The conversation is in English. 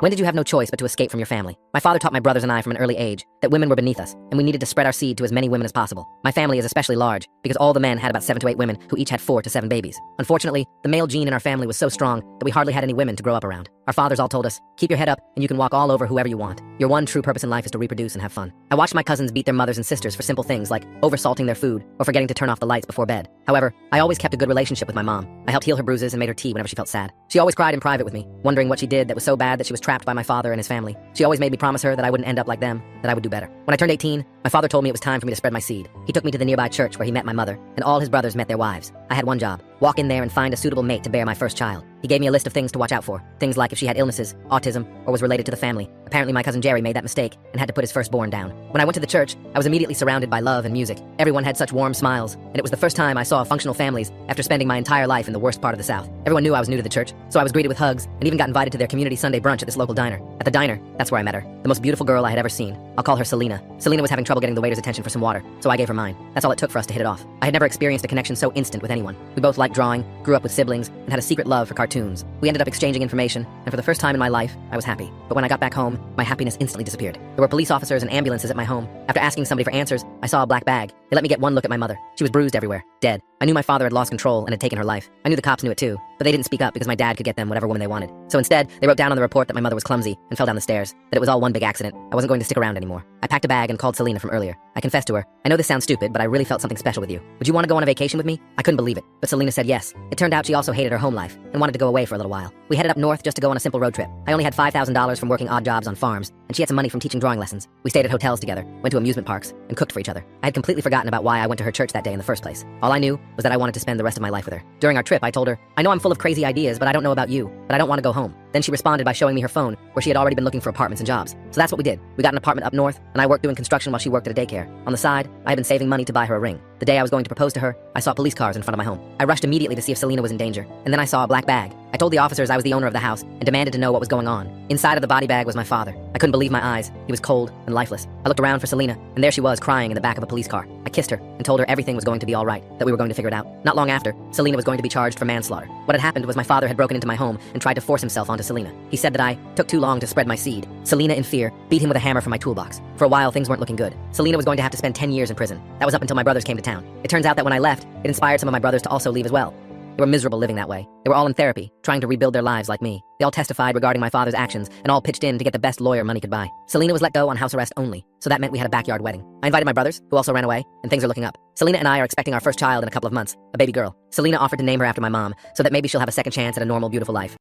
When did you have no choice but to escape from your family? My father taught my brothers and I from an early age that women were beneath us, and we needed to spread our seed to as many women as possible. My family is especially large because all the men had about 7 to 8 women who each had 4 to 7 babies. Unfortunately, the male gene in our family was so strong that we hardly had any women to grow up around. Our fathers all told us, keep your head up and you can walk all over whoever you want. Your one true purpose in life is to reproduce and have fun. I watched my cousins beat their mothers and sisters for simple things like oversalting their food or forgetting to turn off the lights before bed. However, I always kept a good relationship with my mom. I helped heal her bruises and made her tea whenever she felt sad. She always cried in private with me, wondering what she did that was so bad that she was trapped by my father and his family. She always made me promise her that I wouldn't end up like them, that I would do better. When I turned 18, my father told me it was time for me to spread my seed. He took me to the nearby church where he met my mother, and all his brothers met their wives. I had one job: walk in there and find a suitable mate to bear my first child. He gave me a list of things to watch out for. Things like if she had illnesses, autism, or was related to the family. Apparently my cousin Jerry made that mistake and had to put his firstborn down. When I went to the church, I was immediately surrounded by love and music. Everyone had such warm smiles, and it was the first time I saw functional families after spending my entire life in the worst part of the South. Everyone knew I was new to the church, so I was greeted with hugs and even got invited to their community Sunday brunch at this local diner. At the diner, that's where I met her. The most beautiful girl I had ever seen. I'll call her Selena. Selena was having trouble getting the waiter's attention for some water, so I gave her mine. That's all it took for us to hit it off. I had never experienced a connection so instant with anyone. We both liked drawing, grew up with siblings, and had a secret love for cartoons. We ended up exchanging information, and for the first time in my life, I was happy. But when I got back home, my happiness instantly disappeared. There were police officers and ambulances at my home. After asking somebody for answers, I saw a black bag. They let me get one look at my mother. She was bruised everywhere, dead. I knew my father had lost control and had taken her life. I knew the cops knew it too, but they didn't speak up because my dad could get them whatever woman they wanted. So instead, they wrote down on the report that my mother was clumsy and fell down the stairs, that it was all one big accident. I wasn't going to stick around anymore. I packed a bag and called Selena from earlier. I confessed to her, I know this sounds stupid, but I really felt something special with you. Would you want to go on a vacation with me? I couldn't believe it, but Selena said yes. It turned out she also hated her home life and wanted to go away for a little while. We headed up north just to go on a simple road trip. I only had $5,000 from working odd jobs on farms, and she had some money from teaching drawing lessons. We stayed at hotels together, went to amusement parks, and cooked for each other. I had completely forgotten about why I went to her church that day in the first place. All I knew was that I wanted to spend the rest of my life with her. During our trip, I told her, I know I'm full of crazy ideas, but I don't know about you, but I don't want to go home. Then she responded by showing me her phone, where she had already been looking for apartments and jobs. So that's what we did. We got an apartment up north, and I worked doing construction while she worked at a daycare. On the side, I had been saving money to buy her a ring. The day I was going to propose to her, I saw police cars in front of my home. I rushed immediately to see if Selena was in danger, and then I saw a black bag. I told the officers I was the owner of the house and demanded to know what was going on. Inside of the body bag was my father. I couldn't believe my eyes. He was cold and lifeless. I looked around for Selena, and there she was crying in the back of a police car. I kissed her and told her everything was going to be all right, that we were going to figure it out. Not long after, Selena was going to be charged for manslaughter. What had happened was my father had broken into my home and tried to force himself onto Selena. He said that I took too long to spread my seed. Selena, in fear, beat him with a hammer from my toolbox. For a while, things weren't looking good. Selena was going to have to spend 10 years in prison. That was up until my brothers came to town. It turns out that when I left, it inspired some of my brothers to also leave as well. They were miserable living that way. They were all in therapy, trying to rebuild their lives like me. They all testified regarding my father's actions and all pitched in to get the best lawyer money could buy. Selena was let go on house arrest only, so that meant we had a backyard wedding. I invited my brothers, who also ran away, and things are looking up. Selena and I are expecting our first child in a couple of months, a baby girl. Selena offered to name her after my mom, so that maybe she'll have a second chance at a normal, beautiful life.